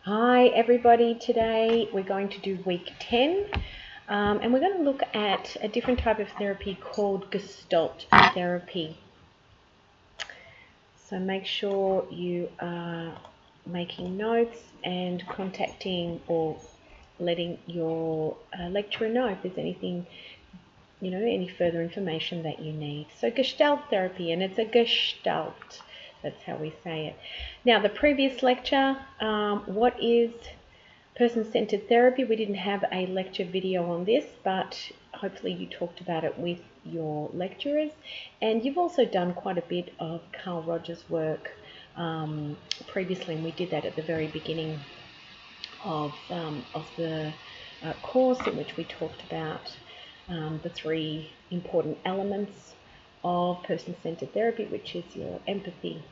Hi everybody, today we're going to do week 10 and we're going to look at a different type of therapy called Gestalt therapy. So make sure you are making notes and contacting or letting your lecturer know if there's anything, any further information that you need. So Gestalt therapy, and it's a Gestalt. That's how we say it. Now, the previous lecture, what is person-centered therapy? We didn't have a lecture video on this, but hopefully you talked about it with your lecturers. And you've also done quite a bit of Carl Rogers' work previously, and we did that at the very beginning of the course, in which we talked about the three important elements of person-centered therapy, which is your empathy,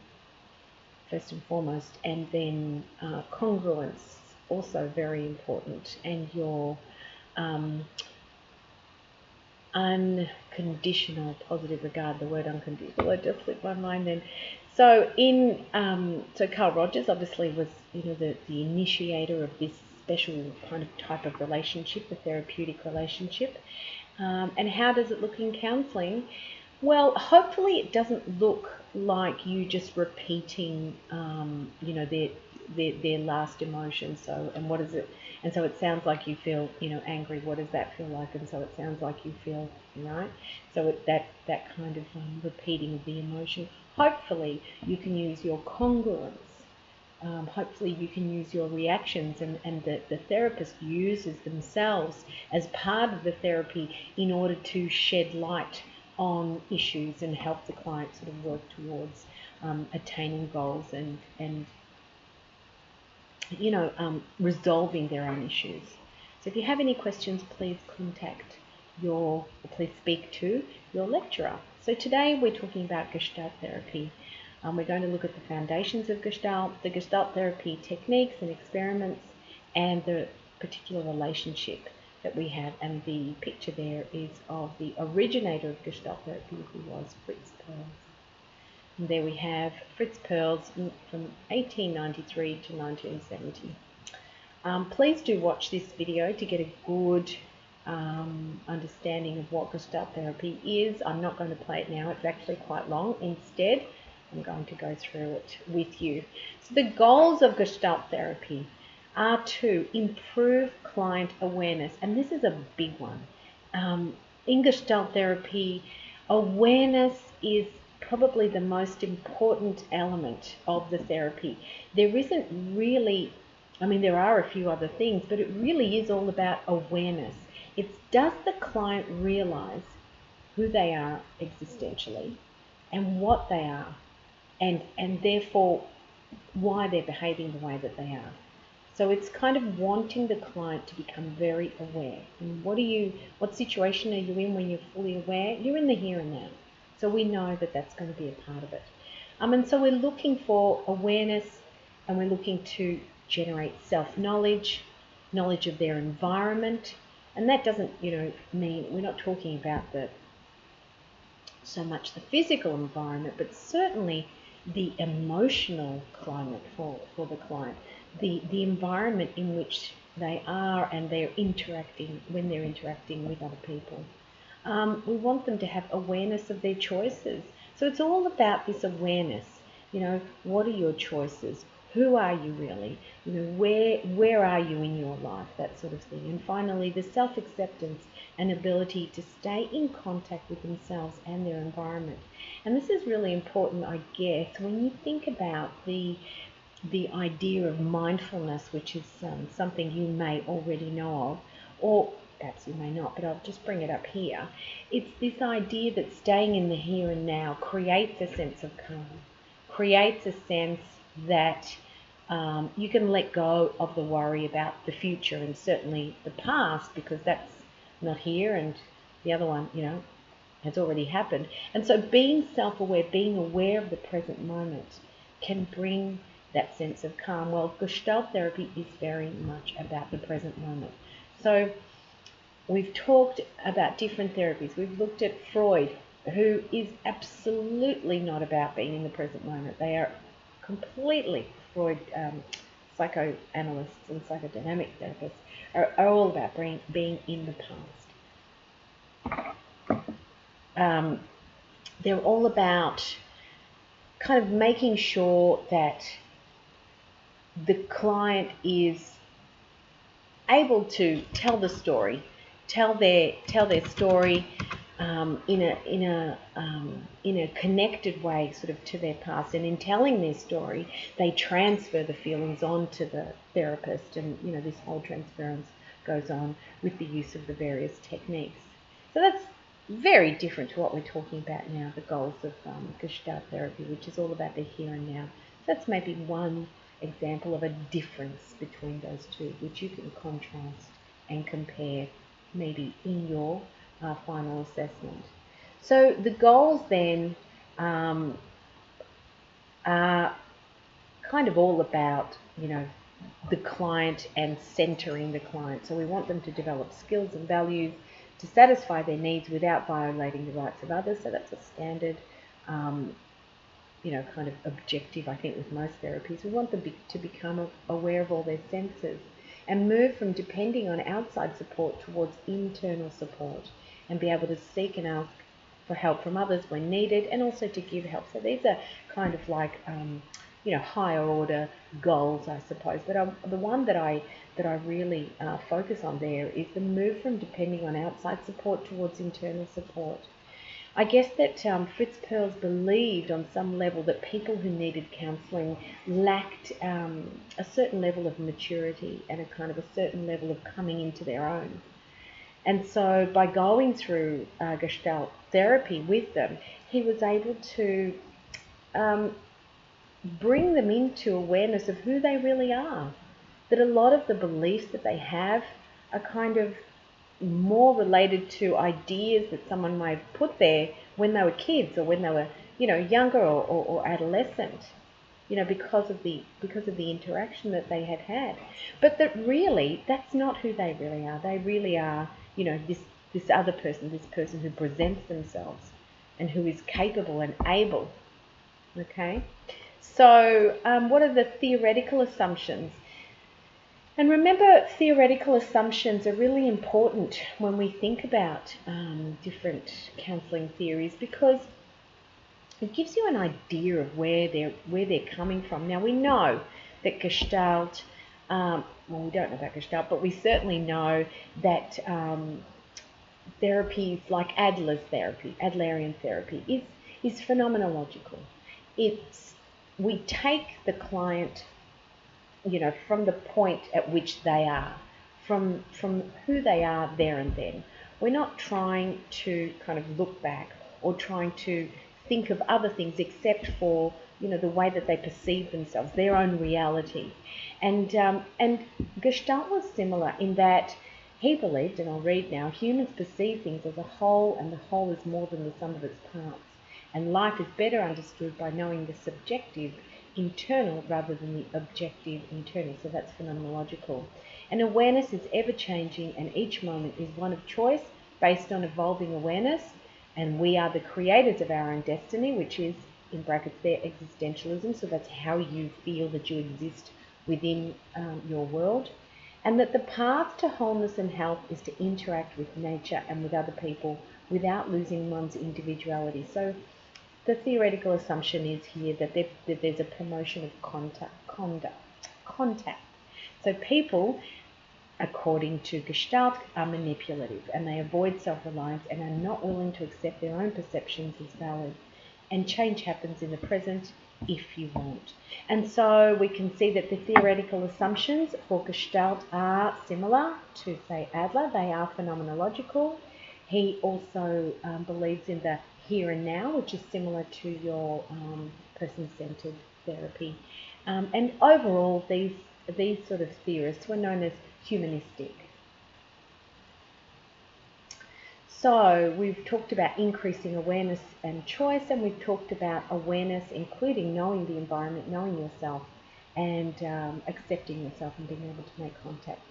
first and foremost, and then congruence, also very important, and your unconditional positive regard. The word unconditional, it just slipped my mind then. So so Carl Rogers obviously was the initiator of this special kind of type of relationship, the therapeutic relationship. And how does it look in counselling? Well, hopefully it doesn't look like you just repeating, their last emotion. So, and what is it? And so it sounds like you feel, angry. What does that feel like? And so it sounds like you feel, right? So that kind of repeating of the emotion. Hopefully you can use your congruence. Hopefully you can use your reactions, and the therapist uses themselves as part of the therapy in order to shed light on issues and help the client sort of work towards attaining goals and resolving their own issues. So if you have any questions, please please speak to your lecturer. So today we're talking about Gestalt therapy. We're going to look at the foundations of Gestalt, the Gestalt therapy techniques and experiments, and the particular relationship that we have. And the picture there is of the originator of Gestalt therapy, who was Fritz Perls. And there we have Fritz Perls from 1893 to 1970. Please do watch this video to get a good understanding of what Gestalt therapy is. I'm not going to play it now, it's actually quite long. Instead, I'm going to go through it with you. So the goals of Gestalt therapy are to improve client awareness, and this is a big one. In Gestalt therapy, awareness is probably the most important element of the therapy. There isn't really, there are a few other things, but it really is all about awareness. It's, does the client realize who they are existentially and what they are, and therefore why they're behaving the way that they are. So it's kind of wanting the client to become very aware. And what situation are you in when you're fully aware? You're in the here and now. So we know that that's going to be a part of it. And so we're looking for awareness, and we're looking to generate self-knowledge, knowledge of their environment. And that doesn't, mean, we're not talking about so much the physical environment, but certainly the emotional climate for the client, the environment in which they are and they're interacting, when they're interacting with other people. We want them to have awareness of their choices. So it's all about this awareness. What are your choices? Who are you really? Where are you in your life? That sort of thing. And finally, the self-acceptance and ability to stay in contact with themselves and their environment. And this is really important, I guess, when you think about the idea of mindfulness, which is something you may already know of, or perhaps you may not, but I'll just bring it up here. It's this idea that staying in the here and now creates a sense of calm, creates a sense that you can let go of the worry about the future and certainly the past, because that's not here, and the other one, has already happened. And so being self-aware, being aware of the present moment, can bring that sense of calm. Well, Gestalt therapy is very much about the present moment. So we've talked about different therapies. We've looked at Freud, who is absolutely not about being in the present moment. They are completely psychoanalysts and psychodynamic therapists are all about being in the past. They're all about kind of making sure that the client is able to tell the story, tell their story in a connected way, sort of to their past. And in telling their story, they transfer the feelings on to the therapist, and this whole transference goes on with the use of the various techniques. So that's very different to what we're talking about now, the goals of Gestalt therapy, which is all about the here and now. So that's maybe one example of a difference between those two, which you can contrast and compare maybe in your final assessment. So the goals then are kind of all about, the client and centering the client. So we want them to develop skills and values to satisfy their needs without violating the rights of others. So that's a standard kind of objective, I think, with most therapies. We want them to become aware of all their senses and move from depending on outside support towards internal support, and be able to seek and ask for help from others when needed, and also to give help. So these are kind of like higher order goals, I suppose. But the one that I really focus on there is the move from depending on outside support towards internal support. I guess that Fritz Perls believed on some level that people who needed counselling lacked a certain level of maturity and a certain level of coming into their own. And so by going through Gestalt therapy with them, he was able to bring them into awareness of who they really are. That a lot of the beliefs that they have are kind of more related to ideas that someone might have put there when they were kids, or when they were, younger or adolescent, because of the interaction that they had. But that really, that's not who they really are. They really are, this other person, this person who presents themselves and who is capable and able. Okay? So what are the theoretical assumptions? And remember, theoretical assumptions are really important when we think about different counselling theories, because it gives you an idea of where they're coming from. Now, we know that Gestalt, well, we don't know about Gestalt, but we certainly know that therapies like Adlerian therapy, is phenomenological. We take the client, from the point at which they are, from who they are there and then. We're not trying to kind of look back or trying to think of other things except for, the way that they perceive themselves, their own reality. And Gestalt was similar in that he believed, and I'll read now, humans perceive things as a whole, and the whole is more than the sum of its parts. And life is better understood by knowing the subjective internal rather than the objective internal. So that's phenomenological. And awareness is ever-changing, and each moment is one of choice based on evolving awareness. And we are the creators of our own destiny, which is, in brackets there, existentialism. So that's how you feel that you exist within your world. And that the path to wholeness and health is to interact with nature and with other people without losing one's individuality. So the theoretical assumption is here that there's a promotion of contact. So people, according to Gestalt, are manipulative, and they avoid self-reliance and are not willing to accept their own perceptions as valid. And change happens in the present if you want. And so we can see that the theoretical assumptions for Gestalt are similar to, say, Adler. They are phenomenological. He also believes in the here and now, which is similar to your person-centered therapy. And overall, these sort of theorists were known as humanistic. So we've talked about increasing awareness and choice, and we've talked about awareness, including knowing the environment, knowing yourself, and accepting yourself and being able to make contact.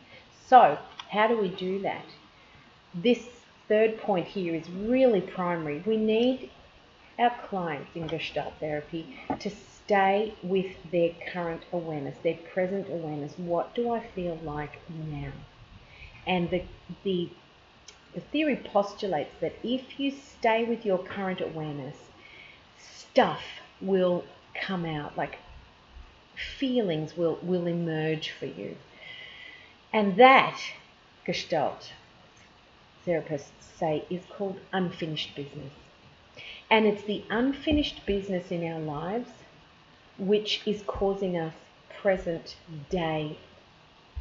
So how do we do that? This third point here is really primary. We need our clients in Gestalt therapy stay with their current awareness, their present awareness. What do I feel like now? And the theory postulates that if you stay with your current awareness, stuff will come out, like feelings will emerge for you. And that, Gestalt therapists say, is called unfinished business. And it's the unfinished business in our lives which is causing us present day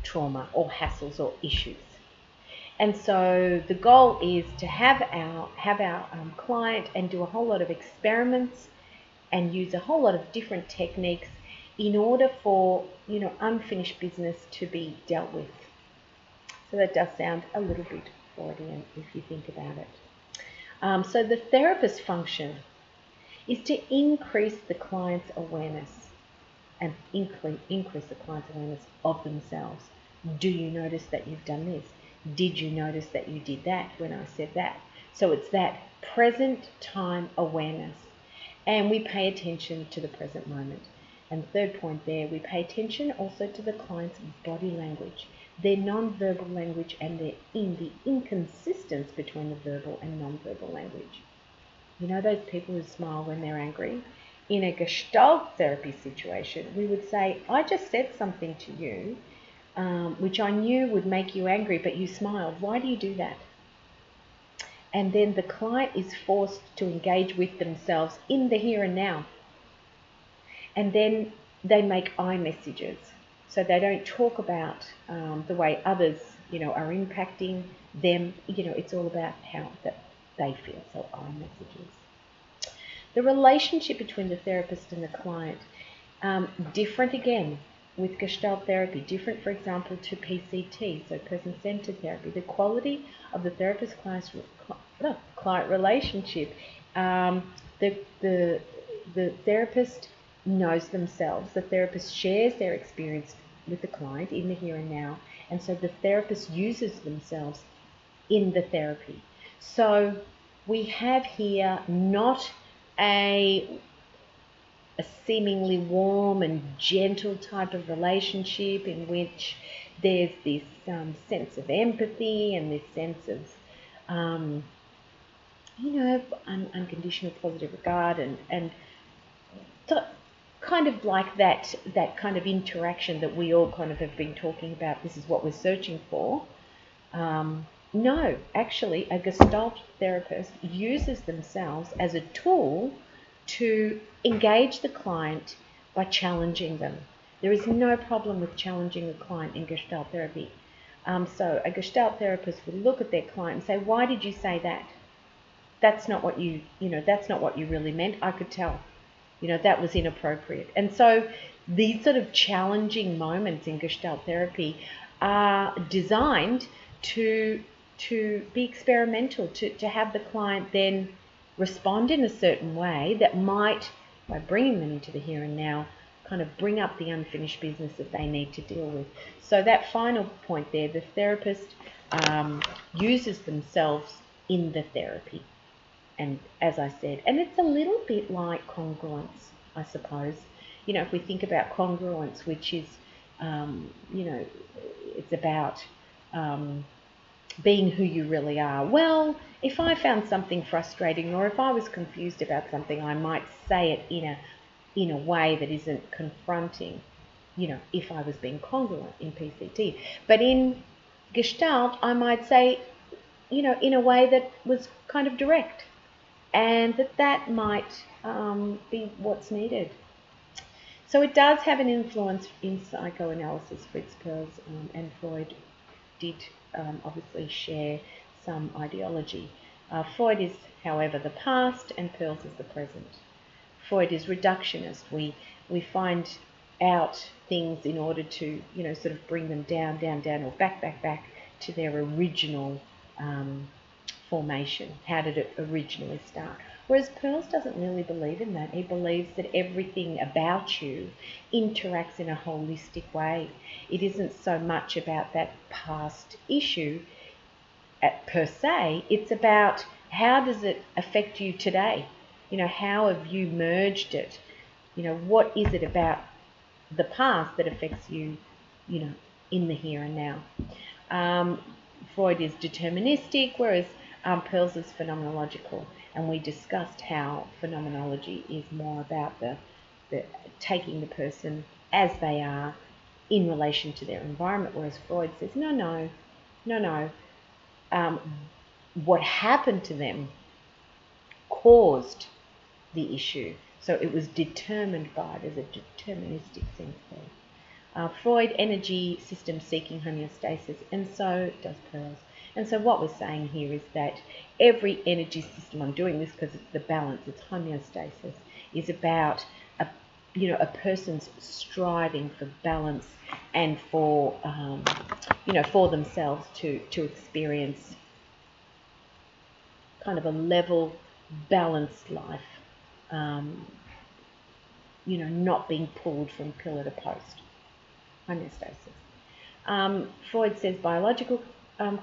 trauma or hassles or issues. And so the goal is to have our client and do a whole lot of experiments and use a whole lot of different techniques in order for, unfinished business to be dealt with. So that does sound a little bit Freudian if you think about it. So the therapist's function is to increase the client's awareness and increase the client's awareness of themselves. Do you notice that you've done this? Did you notice that you did that when I said that? So it's that present time awareness. And we pay attention to the present moment. And the third point there, we pay attention also to the client's body language, their non-verbal language, and the inconsistence between the verbal and non-verbal language. You know those people who smile when they're angry? In a Gestalt therapy situation, we would say, I just said something to you, which I knew would make you angry, but you smiled. Why do you do that? And then the client is forced to engage with themselves in the here and now. And then they make I messages. So they don't talk about the way others, are impacting them. It's all about how that they feel. So I messages. The relationship between the therapist and the client, different again with Gestalt therapy, different, for example, to PCT, so person-centered therapy. The quality of the therapist-client relationship, the therapist knows themselves. The therapist shares their experience with the client in the here and now, and so the therapist uses themselves in the therapy. So we have here not a seemingly warm and gentle type of relationship in which there's this sense of empathy and this sense of, unconditional positive regard and kind of like that kind of interaction that we all kind of have been talking about. This is what we're searching for. No, actually, a Gestalt therapist uses themselves as a tool to engage the client by challenging them. There is no problem with challenging a client in Gestalt therapy. So a Gestalt therapist would look at their client and say, why did you say that? That's not what that's not what you really meant. I could tell. That was inappropriate. And so these sort of challenging moments in Gestalt therapy are designed to be experimental, to have the client then respond in a certain way that might, by bringing them into the here and now, kind of bring up the unfinished business that they need to deal with. So that final point there, the therapist uses themselves in the therapy. And as I said, and it's a little bit like congruence, I suppose. If we think about congruence, which is, it's about being who you really are. Well, if I found something frustrating or if I was confused about something, I might say it in a way that isn't confronting, if I was being congruent in PCT. But in Gestalt, I might say, in a way that was kind of direct, and that might be what's needed. So it does have an influence in psychoanalysis. Fritz Perls and Freud did obviously share some ideology. Freud is, however, the past and Perls is the present. Freud is reductionist. We find out things in order to, sort of bring them down, or back to their original formation. How did it originally start? Whereas Perls doesn't really believe in that. He believes that everything about you interacts in a holistic way. It isn't so much about that past issue per se. It's about how does it affect you today? How have you merged it What is it about the past that affects you, in the here and now? Freud is deterministic, whereas Pearls is phenomenological. And we discussed how phenomenology is more about the taking the person as they are in relation to their environment, whereas Freud says, no. What happened to them caused the issue. So it was determined by, there's a deterministic sense there. Freud, energy system seeking homeostasis, and so does Pearls. And so what we're saying here is that every energy system, I'm doing this because it's the balance, it's homeostasis, is about a person's striving for balance and for for themselves to experience kind of a level, balanced life, not being pulled from pillar to post. Homeostasis. Freud says biological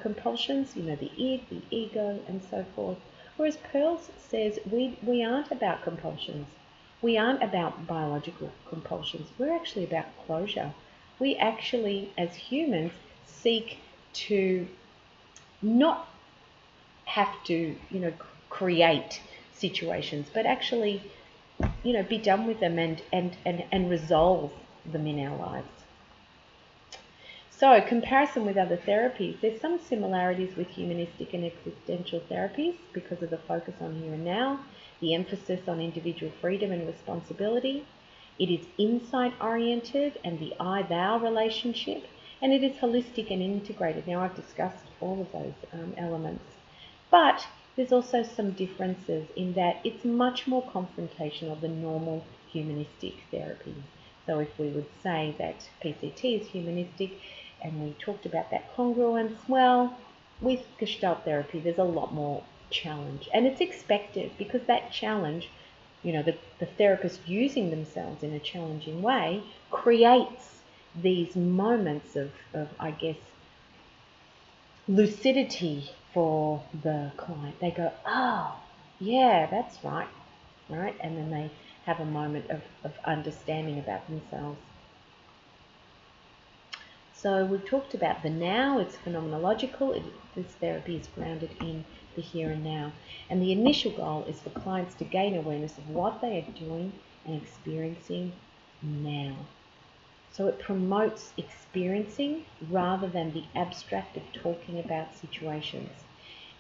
compulsions, the id, the ego, and so forth. Whereas Pearls says we aren't about compulsions. We aren't about biological compulsions. We're actually about closure. We actually, as humans, seek to not have to, create situations, but actually, be done with them and resolve them in our lives. So, comparison with other therapies. There's some similarities with humanistic and existential therapies because of the focus on here and now, the emphasis on individual freedom and responsibility. It is insight-oriented and the I-thou relationship, and it is holistic and integrated. Now, I've discussed all of those elements. But there's also some differences in that it's much more confrontational than normal humanistic therapy. So if we would say that PCT is humanistic, and we talked about that congruence, well, with Gestalt therapy, there's a lot more challenge. And it's expected because that challenge, the therapist using themselves in a challenging way creates these moments of I guess, lucidity for the client. They go, oh, yeah, that's right, and then they have a moment of understanding about themselves. So we've talked about the now, it's phenomenological, this therapy is grounded in the here and now. And the initial goal is for clients to gain awareness of what they are doing and experiencing now. So it promotes experiencing rather than the abstract of talking about situations.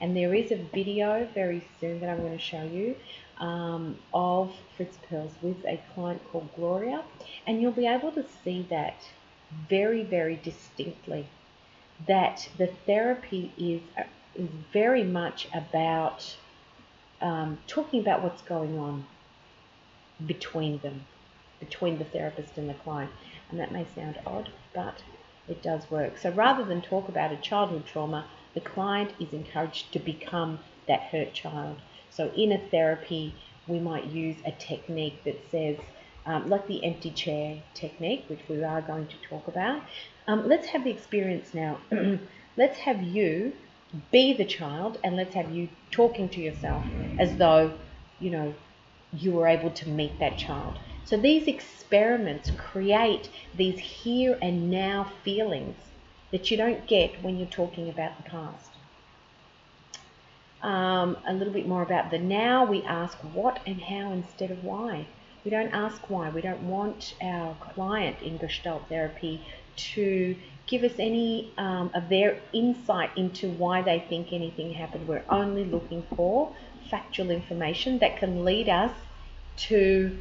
And there is a video very soon that I'm going to show you of Fritz Perls with a client called Gloria. And you'll be able to see that very, very distinctly, that the therapy is very much about talking about what's going on between them, between the therapist and the client. And that may sound odd, but it does work. So rather than talk about a childhood trauma, the client is encouraged to become that hurt child. So in a therapy, we might use a technique that says, like the empty chair technique, which we are going to talk about. Let's have the experience now. Let's have you be the child, and let's have you talking to yourself as though, you were able to meet that child. So these experiments create these here and now feelings that you don't get when you're talking about the past. A little bit more about the now. We ask what and how instead of why. We don't ask why. We don't want our client in Gestalt therapy to give us any of their insight into why they think anything happened. We're only looking for factual information that can lead us to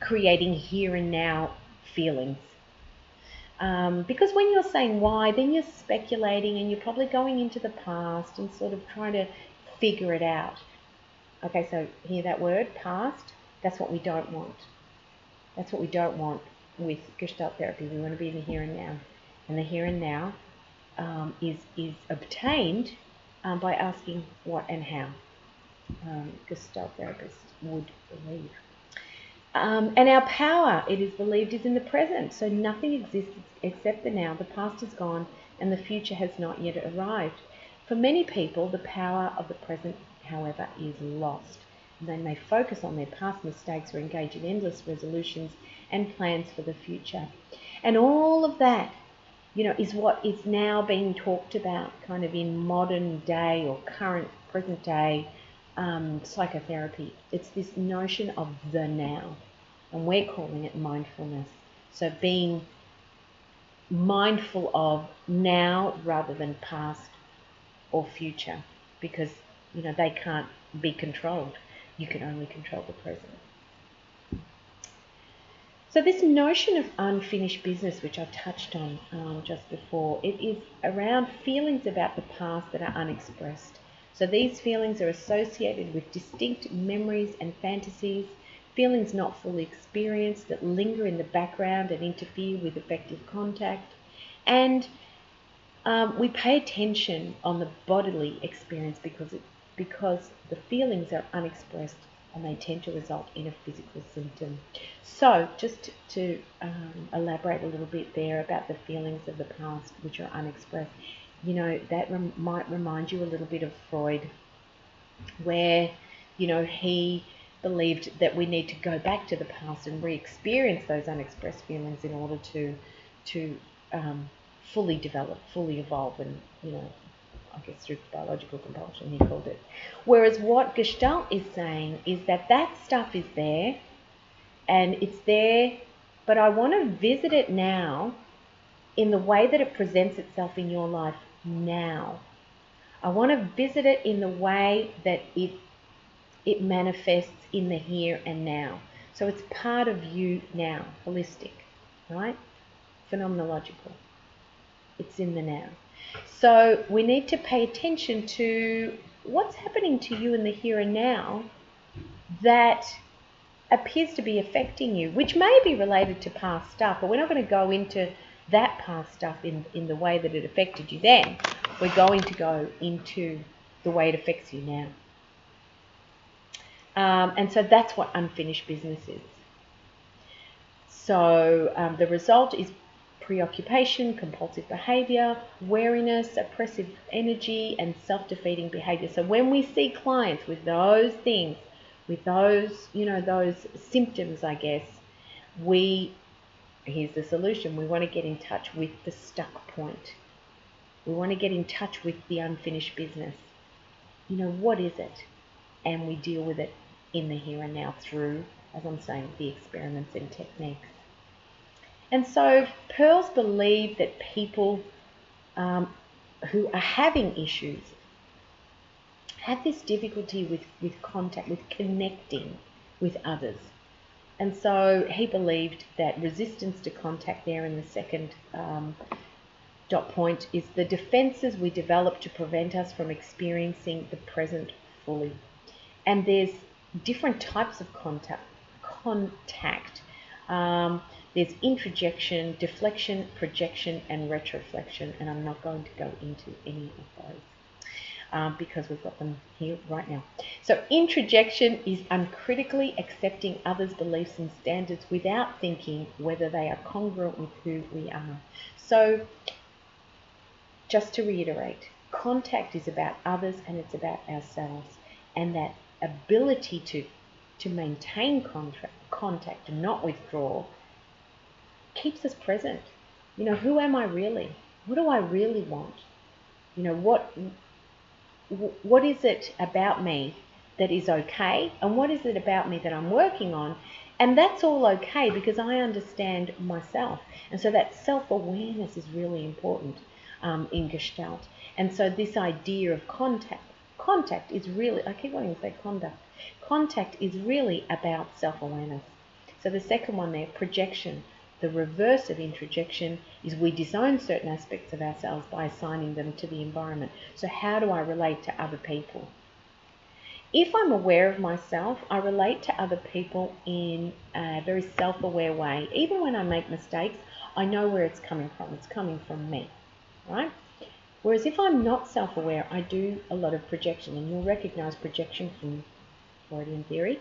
creating here and now feelings. Because when you're saying why, then you're speculating and you're probably going into the past and sort of trying to figure it out. Okay, so hear that word, past? That's what we don't want. That's what we don't want with Gestalt therapy. We want to be in the here and now. And the here and now is obtained by asking what and how. Gestalt therapists would believe. And our power, it is believed, is in the present. So nothing exists except the now. The past is gone and the future has not yet arrived. For many people, the power of the present, however, is lost. They may focus on their past mistakes or engage in endless resolutions and plans for the future. And all of that, is what is now being talked about kind of in modern day or current present day psychotherapy. It's this notion of the now, and we're calling it mindfulness. So being mindful of now rather than past or future, because they can't be controlled. You can only control the present. So this notion of unfinished business, which I touched on just before, it is around feelings about the past that are unexpressed. So these feelings are associated with distinct memories and fantasies, feelings not fully experienced that linger in the background and interfere with effective contact. And we pay attention on the bodily experience because the feelings are unexpressed and they tend to result in a physical symptom. So just to elaborate a little bit there about the feelings of the past which are unexpressed, that might remind you a little bit of Freud, where, he believed that we need to go back to the past and re-experience those unexpressed feelings in order to fully develop, fully evolve, and, I guess through biological compulsion, he called it. Whereas what Gestalt is saying is that stuff is there, and it's there, but I want to visit it now in the way that it presents itself in your life now. I want to visit it in the way that it manifests in the here and now. So it's part of you now, holistic, right? Phenomenological. It's in the now. So we need to pay attention to what's happening to you in the here and now that appears to be affecting you, which may be related to past stuff, but we're not going to go into that past stuff in the way that it affected you then. We're going to go into the way it affects you now. And so that's what unfinished business is. So the result is preoccupation, compulsive behavior, wariness, oppressive energy, and self-defeating behavior. So when we see clients with those things, with those, those symptoms, I guess, here's the solution. We want to get in touch with the stuck point. We want to get in touch with the unfinished business. What is it? And we deal with it in the here and now through, as I'm saying, the experiments and techniques. And so Pearls believe that people who are having issues have this difficulty with contact, with connecting with others. And so he believed that resistance to contact there in the second dot point is the defenses we develop to prevent us from experiencing the present fully. And there's different types of contact. There's introjection, deflection, projection, and retroflexion, and I'm not going to go into any of those because we've got them here right now. So introjection is uncritically accepting others' beliefs and standards without thinking whether they are congruent with who we are. So just to reiterate, contact is about others and it's about ourselves, and that ability to maintain contact and not withdraw keeps us present. Who am I really? What do I really want? What is it about me that is okay, and what is it about me that I'm working on? And that's all okay because I understand myself. And so that self-awareness is really important in Gestalt. And so this idea of contact is really, I keep wanting to say contact is really about self-awareness. So the second one there, projection. The reverse of introjection is we disown certain aspects of ourselves by assigning them to the environment. So how do I relate to other people? If I'm aware of myself, I relate to other people in a very self-aware way. Even when I make mistakes, I know where it's coming from. It's coming from me, right? Whereas if I'm not self-aware, I do a lot of projection, and you'll recognize projection from Freudian theory,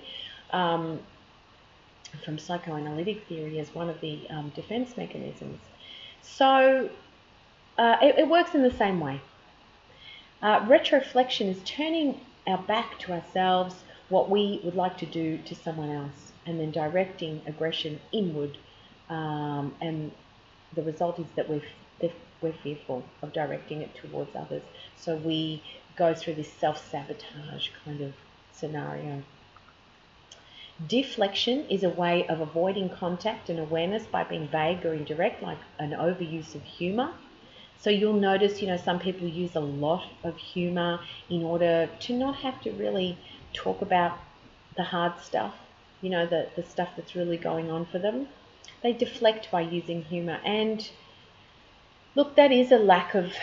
from psychoanalytic theory as one of the defense mechanisms. So it works in the same way. Retroflexion is turning our back to ourselves what we would like to do to someone else, and then directing aggression inward, and the result is that we're fearful of directing it towards others. So we go through this self-sabotage kind of scenario. Deflection is a way of avoiding contact and awareness by being vague or indirect, like an overuse of humor. So you'll notice, some people use a lot of humor in order to not have to really talk about the hard stuff, the stuff that's really going on for them. They deflect by using humor. And look, that is a lack of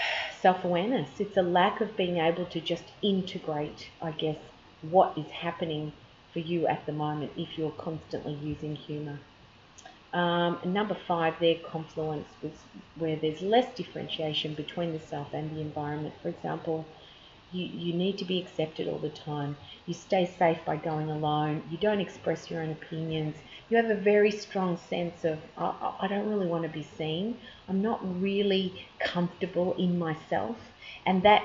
self-awareness. It's a lack of being able to just integrate, I guess, what is happening for you at the moment if you're constantly using humor. Number 5 there, confluence, where there's less differentiation between the self and the environment. For example, you need to be accepted all the time. You stay safe by going alone. You don't express your own opinions. You have a very strong sense of, I don't really want to be seen. I'm not really comfortable in myself. And that,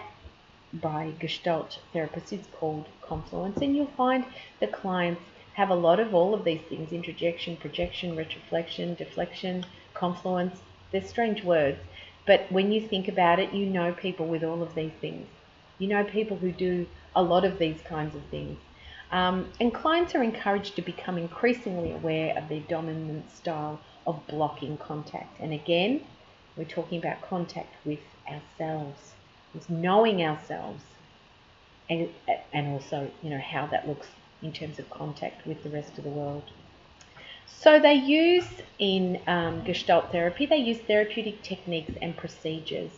by Gestalt therapists, is called confluence. And you'll find the clients have a lot of all of these things: introjection, projection, retroflexion, deflection, confluence. They're strange words, but when you think about it, you know people with all of these things. You know people who do a lot of these kinds of things. And clients are encouraged to become increasingly aware of their dominant style of blocking contact. And again, we're talking about contact with ourselves. It's knowing ourselves, and also, how that looks in terms of contact with the rest of the world. So they use, in Gestalt therapy, they use therapeutic techniques and procedures.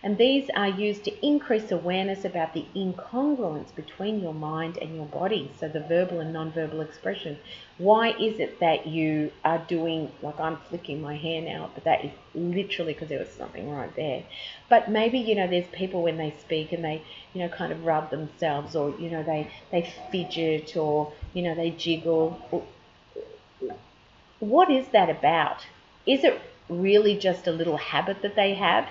And these are used to increase awareness about the incongruence between your mind and your body, so the verbal and non-verbal expression. Why is it that you are doing, like I'm flicking my hair now, but that is literally because there was something right there. But maybe, there's people when they speak and they, kind of rub themselves, or, they fidget, or, they jiggle. What is that about? Is it really just a little habit that they have?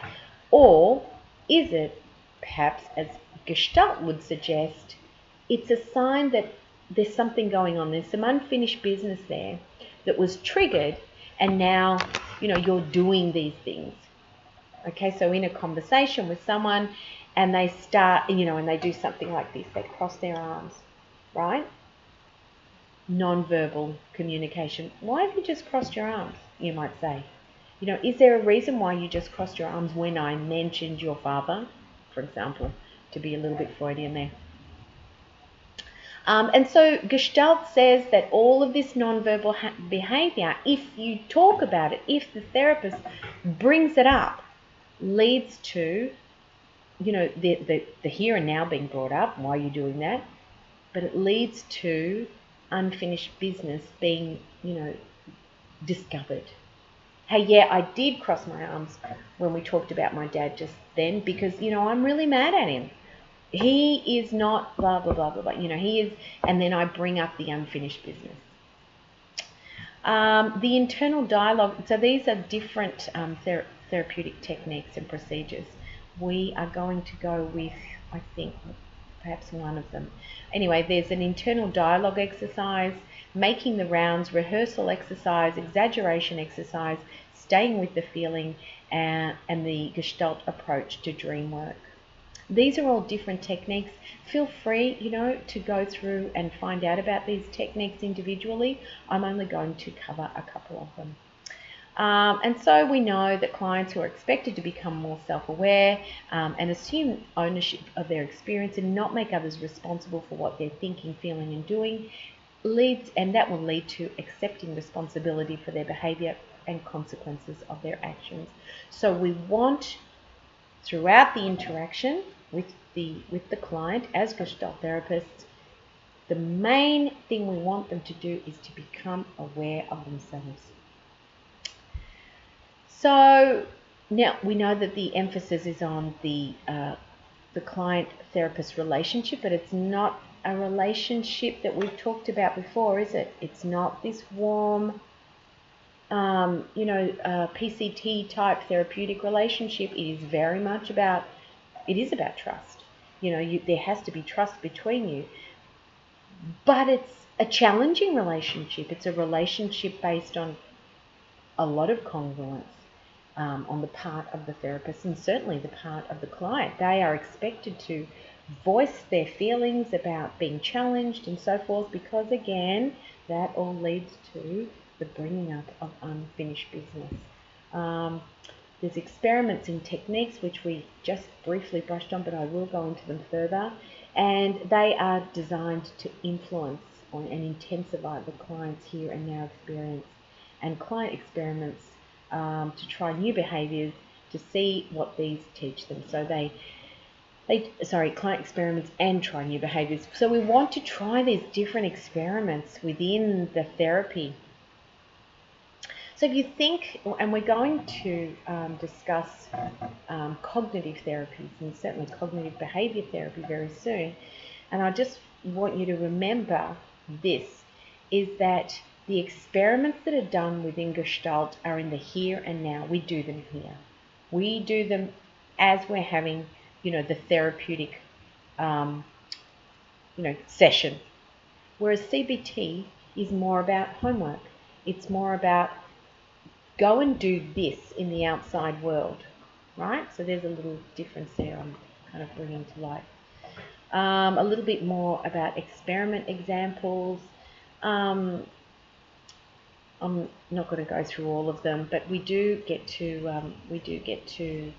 Or is it, perhaps, as Gestalt would suggest, it's a sign that there's something going on. There's some unfinished business there that was triggered, and now, you're doing these things. Okay, so in a conversation with someone, and they start, and they do something like this. They cross their arms, right? Non-verbal communication. Why have you just crossed your arms, you might say? Is there a reason why you just crossed your arms when I mentioned your father, for example, to be a little bit Freudian there? And so Gestalt says that all of this nonverbal behavior, if you talk about it, if the therapist brings it up, leads to, the here and now being brought up. Why are you doing that? But it leads to unfinished business being, discovered. Hey, yeah, I did cross my arms when we talked about my dad just then because, I'm really mad at him. He is not blah, blah, blah, blah, blah. He is, and then I bring up the unfinished business. The internal dialogue, so these are different therapeutic techniques and procedures. We are going to go with, I think, perhaps one of them. Anyway, there's an internal dialogue exercise, making the rounds, rehearsal exercise, exaggeration exercise, staying with the feeling, and the Gestalt approach to dream work. These are all different techniques. Feel free, to go through and find out about these techniques individually. I'm only going to cover a couple of them. And so we know that clients who are expected to become more self-aware and assume ownership of their experience and not make others responsible for what they're thinking, feeling and doing, that will lead to accepting responsibility for their behavior and consequences of their actions. So we want, throughout the interaction with the client as Gestalt therapists, the main thing we want them to do is to become aware of themselves. So now we know that the emphasis is on the client-therapist relationship, but it's not a relationship that we've talked about before, is it? It's not this warm, PCT type therapeutic relationship. It is very much about trust. There has to be trust between you. but it's a challenging relationship. It's a relationship based on a lot of congruence on the part of the therapist and certainly the part of the client. They are expected to voice their feelings about being challenged and so forth, because again, that all leads to the bringing up of unfinished business. There's experiments in techniques which we just briefly brushed on, but I will go into them further, and they are designed to influence and intensify the client's here and now experience, and client experiments to try new behaviours to see what these teach them. So client experiments and try new behaviours. So we want to try these different experiments within the therapy. So if you think, and we're going to discuss cognitive therapies and certainly cognitive behaviour therapy very soon, and I just want you to remember this, is that the experiments that are done within Gestalt are in the here and now. We do them here. We do them as we're having, the therapeutic, session. Whereas CBT is more about homework. It's more about go and do this in the outside world, right? So there's a little difference there I'm kind of bringing to light. A little bit more about experiment examples. I'm not going to go through all of them, but we do get to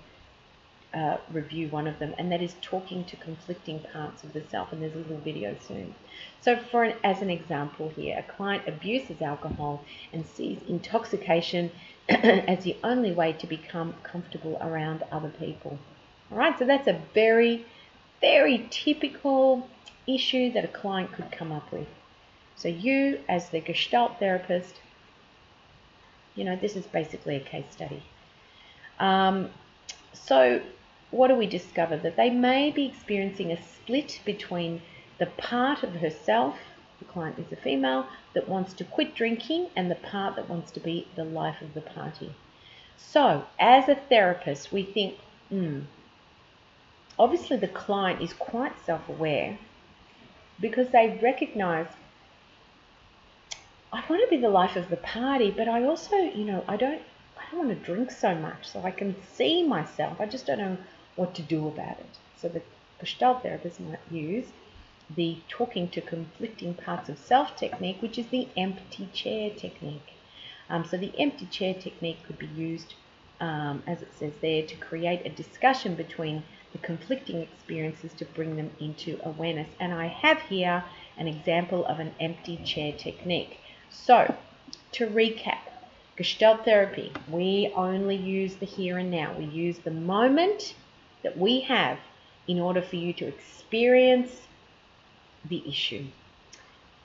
review one of them, and that is talking to conflicting parts of the self, and there's a little video soon. So as an example here, a client abuses alcohol and sees intoxication as the only way to become comfortable around other people. All right, so that's a very, very typical issue that a client could come up with. So you, as the Gestalt therapist, this is basically a case study. So what do we discover? That they may be experiencing a split between the part of herself, the client is a female, that wants to quit drinking, and the part that wants to be the life of the party. So as a therapist, we think, obviously the client is quite self-aware, because they recognize, I want to be the life of the party, but I also, I don't want to drink so much, so I can see myself. I just don't know what to do about it. So the Gestalt therapist might use the talking to conflicting parts of self technique, which is the empty chair technique. So the empty chair technique could be used, as it says there, to create a discussion between the conflicting experiences to bring them into awareness. And I have here an example of an empty chair technique. So to recap, Gestalt therapy, we only use the here and now. We use the moment that we have in order for you to experience the issue.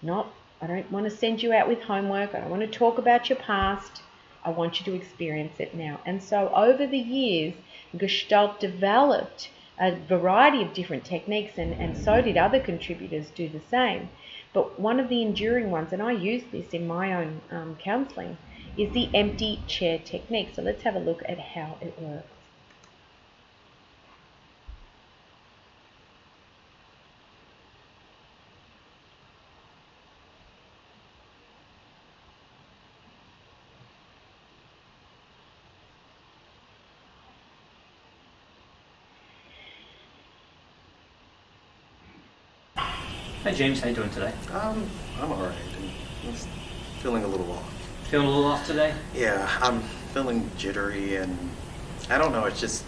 I don't want to send you out with homework. I don't want to talk about your past. I want you to experience it now. And so over the years, Gestalt developed a variety of different techniques, and so did other contributors do the same. But one of the enduring ones, and I use this in my own counselling, is the empty chair technique. So let's have a look at how it works. Hi James, how you doing today? I'm alright. I'm just feeling a little off. Feeling a little off today? Yeah, I'm feeling jittery, and I don't know, I just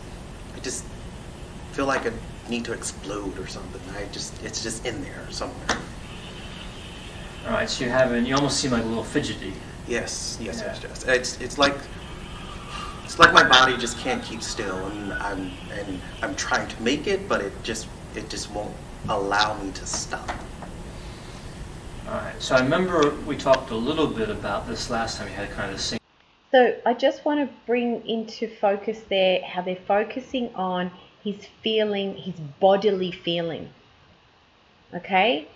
feel like I need to explode or something. It's just in there somewhere. Alright, so you almost seem like a little fidgety. Yes. Yeah. It's like my body just can't keep still, and I'm trying to make it, but it just won't allow me to stop. Alright, so I remember we talked a little bit about this last time. You had kind of the same. So I just want to bring into focus there how they're focusing on his feeling, his bodily feeling. Okay?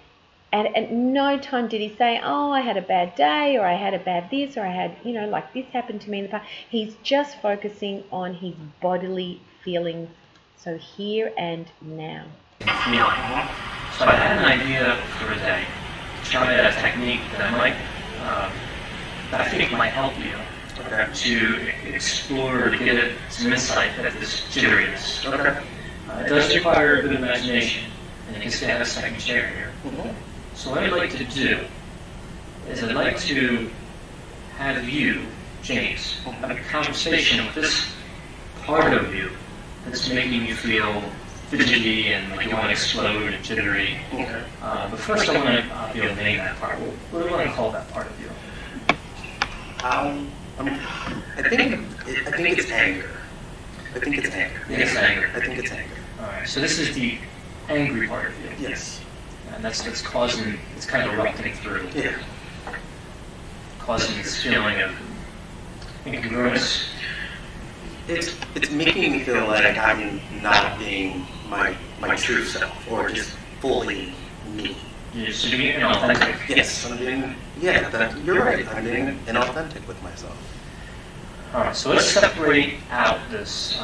And at no time did he say, oh, I had a bad day, or I had a bad this, or I had, like this happened to me in the past. He's just focusing on his bodily feelings. So here and now. So I had an idea for a day. try a technique that that I think might help you Okay. to explore, to get some insight at this jitteriness. Okay. It does require a bit of imagination, and you can see I have a second chair here. Mhm. So what I'd like to do is I'd like to have you, James, have a conversation with this part of you that's making you feel fidgety and like you want to explode and jittery. Okay. But first I want to be able to name that part. What do you want to call that part of you? I think it's anger. I think it's anger. It's anger. I think it's anger. All right, so this is the angry part of you. Yes. And that's causing, it's kind of erupting through, Yeah. causing this feeling of incongruence. It's making me feel like I'm not being my true self, or just fully me. So you're being inauthentic. Yes, I'm being. Yeah, you're right. I'm being inauthentic with myself. All right, so let's separate out this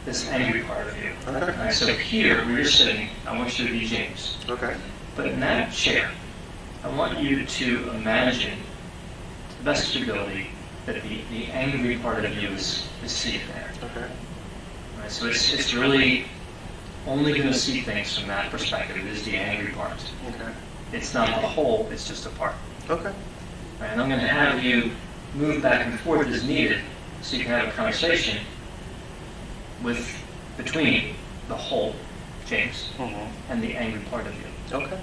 this angry part of you. Okay. All right, so here, where you're sitting, I want you to be James. Okay. But in that chair, I want you to imagine, to the best of your ability, that the angry part of you is seated there. Okay. All right, so it's really only going to see things from that perspective. It is the angry part. Okay. It's not the whole, it's just a part. Okay. All right, and I'm going to have you move back and forth as needed so you can have a conversation between the whole, James, Mm-hmm. and the angry part of you. Okay.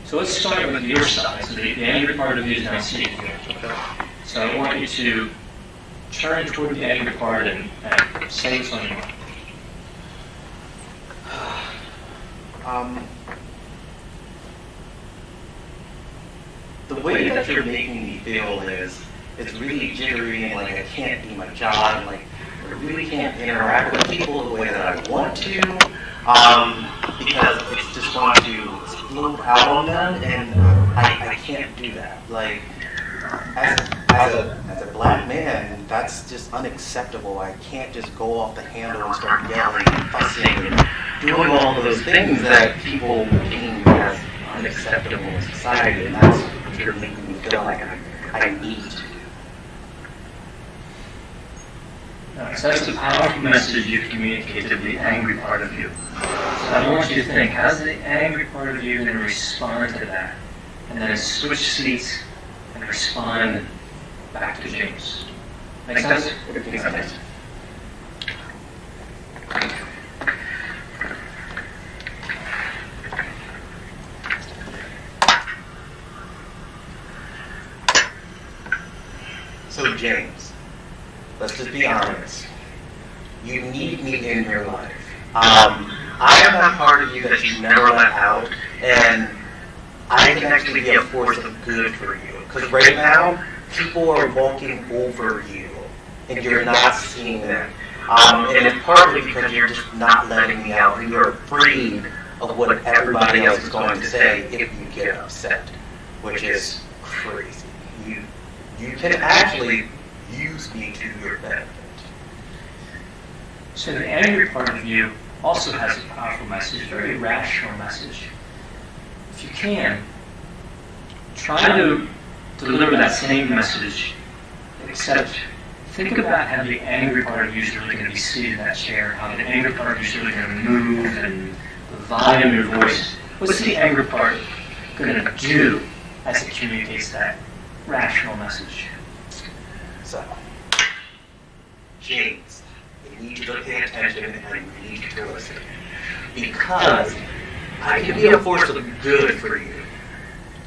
So let's start with your side. So the angry part of you is now seated here. Okay. So I want you to turn toward the angry part and say what's on your mind. The way that you're making me feel is it's really jittery and like I can't do my job and like I really can't interact with people the way that I want to because it's just going to explode out on them and I can't do that. Like as a black man, that's just unacceptable. I can't just go off the handle and start yelling and fussing and doing all those things that people deem as unacceptable in society, and that's what you're making me feel like I need to. So that's the powerful message you communicate to the angry part of you. So I want you to think, how's the angry part of you going to respond to that? And then switch seats and respond back to James. Make sense? Makes sense. So James, let's just be honest. You need me in your life. I am that part of you that you never let out, and I can actually be a force of good for you. Because right now, people are walking over you, and you're not seeing them. And it's partly because you're just not letting me out, and you're afraid of what everybody else is going to say if you get upset, which is crazy. You can actually use me to your benefit. So the angry part of you also has a powerful message, a very rational message. If you can, try to deliver that same message, except think about how the angry part of you is really going to be seated in that chair, how the angry part of you is really going to move, and the volume of your voice. What's the angry part going to do as it communicates that rational message? So, James, I need you to pay attention and I need you to listen. Because I can be a force of good for you.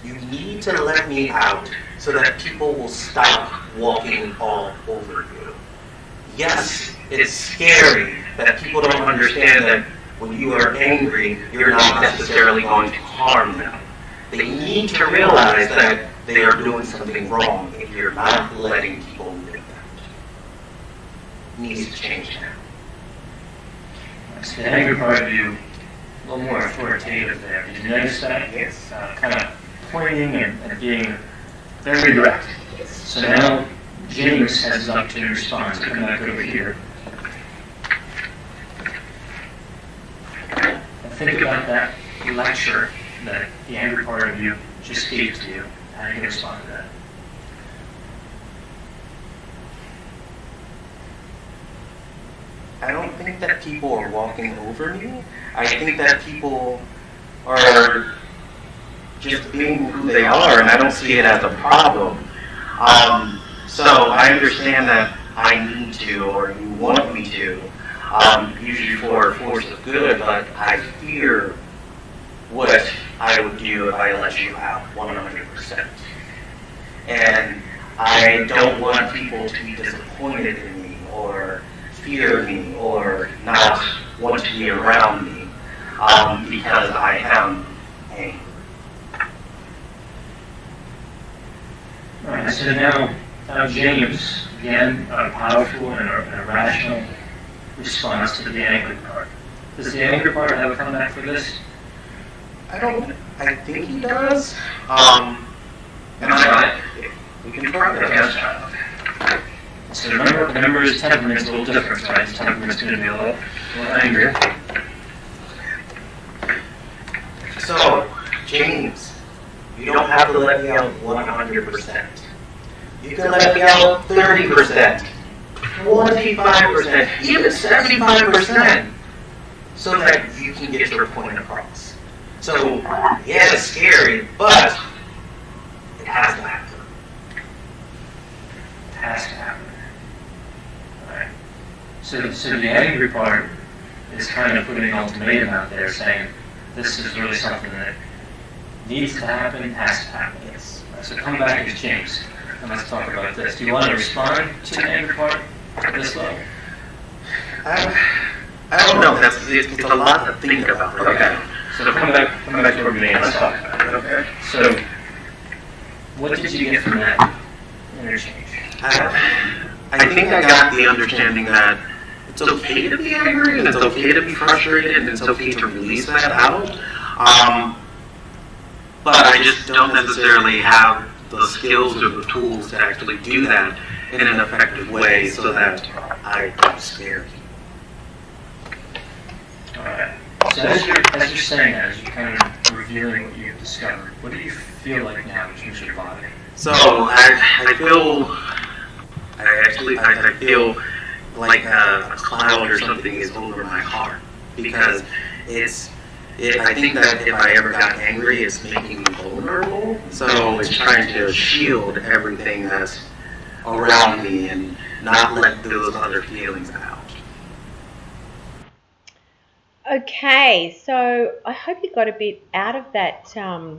You need to let me out so that people will stop walking all over you. Yes, it's scary that people don't understand that when you are angry, you're not necessarily going to harm them. They need to realize that they are doing something wrong if you're not letting people know that. It needs to change now. So the angry part of you, a little more authoritative there. Did you notice that? Yes. Kind of pointing and being very direct. So now James has his opportunity to respond. So come back over here. And think about that lecture that the angry part of you just gave to you. How do you respond to that? I don't think that people are walking over me. I think that people are just being who they are, and I don't see it as a problem. So I understand that I need to, or you want me to, usually for a force of good, but I fear what I would do if I let you out 100%. And I don't want people to be disappointed in me, or fear me, or not want to be around me, because I am angry. Alright, so now James, again, a powerful and a rational response to the angry part. Does the angry part have a comeback for this? I think he does. And we can try that. So remember his temperament's a little different, right? His temperament's going to be a little angrier. So, James, you don't have to let me out 100%. You can let me out 30%, 25%, even 75%, so that you can get your point across. So, yeah, it's scary, but it has to happen. It has to happen. Alright. So the angry part is kind of putting an ultimatum out there saying, this is really something that needs to happen, has to happen. Yes. So come back as James, and let's talk about this. Do you want to respond to the angry part at this level? I don't know. It's a lot to think about. Okay. So come back to me and let's talk about it. Okay. So, what did you get from that interchange? I think I got the understanding that it's okay to be angry, and it's okay to be frustrated, and it's okay to release that out. But I just don't necessarily have the skills or the tools to actually do that in an effective way so that I don't scare you. Alright. So as you're saying that, as you're kind of revealing what you've discovered, what do you feel like now in terms of your body? So I feel like a cloud or something is over my heart, because I think that if I ever got angry, it's making me vulnerable. So it's trying to shield everything that's around me and not let those other feelings out. Okay, so I hope you got a bit out of that. I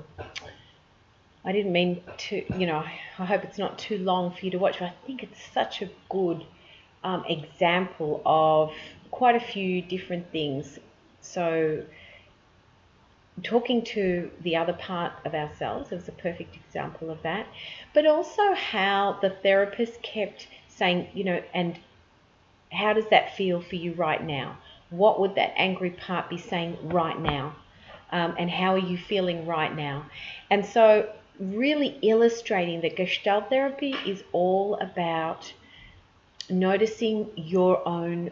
didn't mean to, I hope it's not too long for you to watch, but I think it's such a good example of quite a few different things. So talking to the other part of ourselves is a perfect example of that, but also how the therapist kept saying, and how does that feel for you right now? What would that angry part be saying right now? And how are you feeling right now? And so really illustrating that Gestalt therapy is all about noticing your own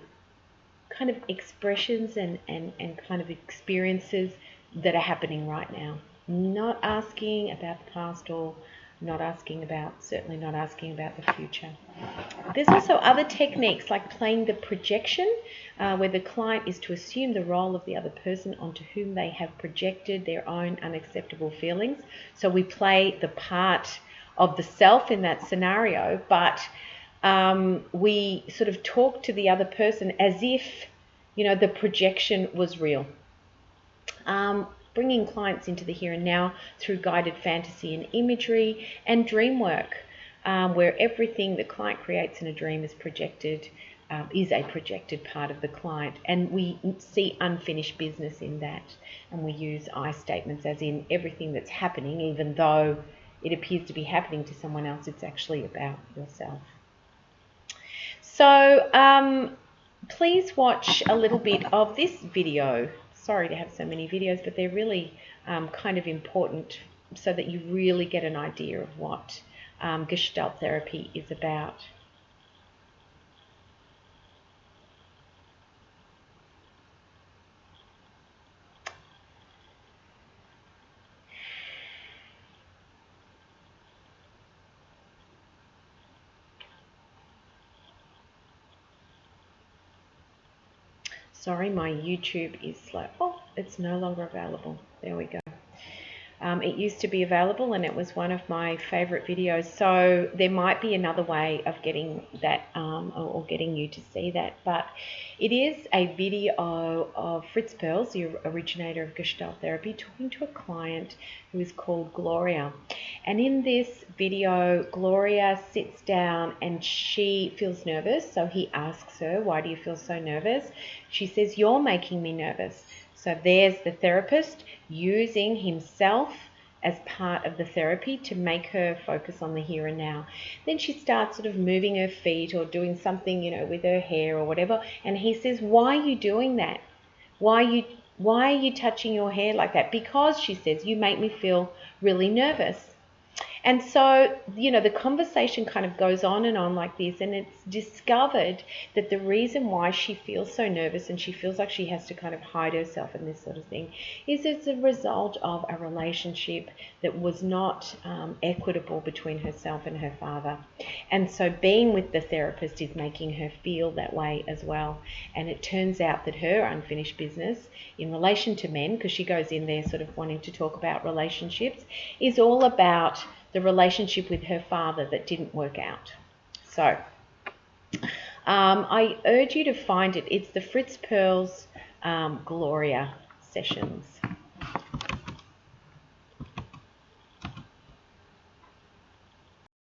kind of expressions and kind of experiences that are happening right now. Not asking about the past, or certainly not asking about the future. There's also other techniques like playing the projection, where the client is to assume the role of the other person onto whom they have projected their own unacceptable feelings. So we play the part of the self in that scenario, but we sort of talk to the other person as if, the projection was real. Bringing clients into the here and now through guided fantasy and imagery and dream work, where everything the client creates in a dream is a projected part of the client, and we see unfinished business in that, and we use I statements as in everything that's happening, even though it appears to be happening to someone else, it's actually about yourself. So please watch a little bit of this video. Sorry to have so many videos, but they're really kind of important so that you really get an idea of what Gestalt therapy is about. Sorry, my YouTube is slow. Oh, it's no longer available. There we go. It used to be available and it was one of my favorite videos, so there might be another way of getting that or getting you to see that, but it is a video of Fritz Perls, the originator of Gestalt therapy, talking to a client who is called Gloria. And in this video, Gloria sits down and she feels nervous, so he asks her, "Why do you feel so nervous?" She says, "You're making me nervous." So there's the therapist using himself as part of the therapy to make her focus on the here and now. Then she starts sort of moving her feet or doing something, with her hair or whatever. And he says, "Why are you doing that? Why are you touching your hair like that?" "Because," she says, "you make me feel really nervous." And so, the conversation kind of goes on and on like this, and it's discovered that the reason why she feels so nervous and she feels like she has to kind of hide herself and this sort of thing is as a result of a relationship that was not equitable between herself and her father. And so being with the therapist is making her feel that way as well. And it turns out that her unfinished business in relation to men, because she goes in there sort of wanting to talk about relationships, is all about the relationship with her father that didn't work out. So I urge you to find it. It's the Fritz Perls Gloria sessions.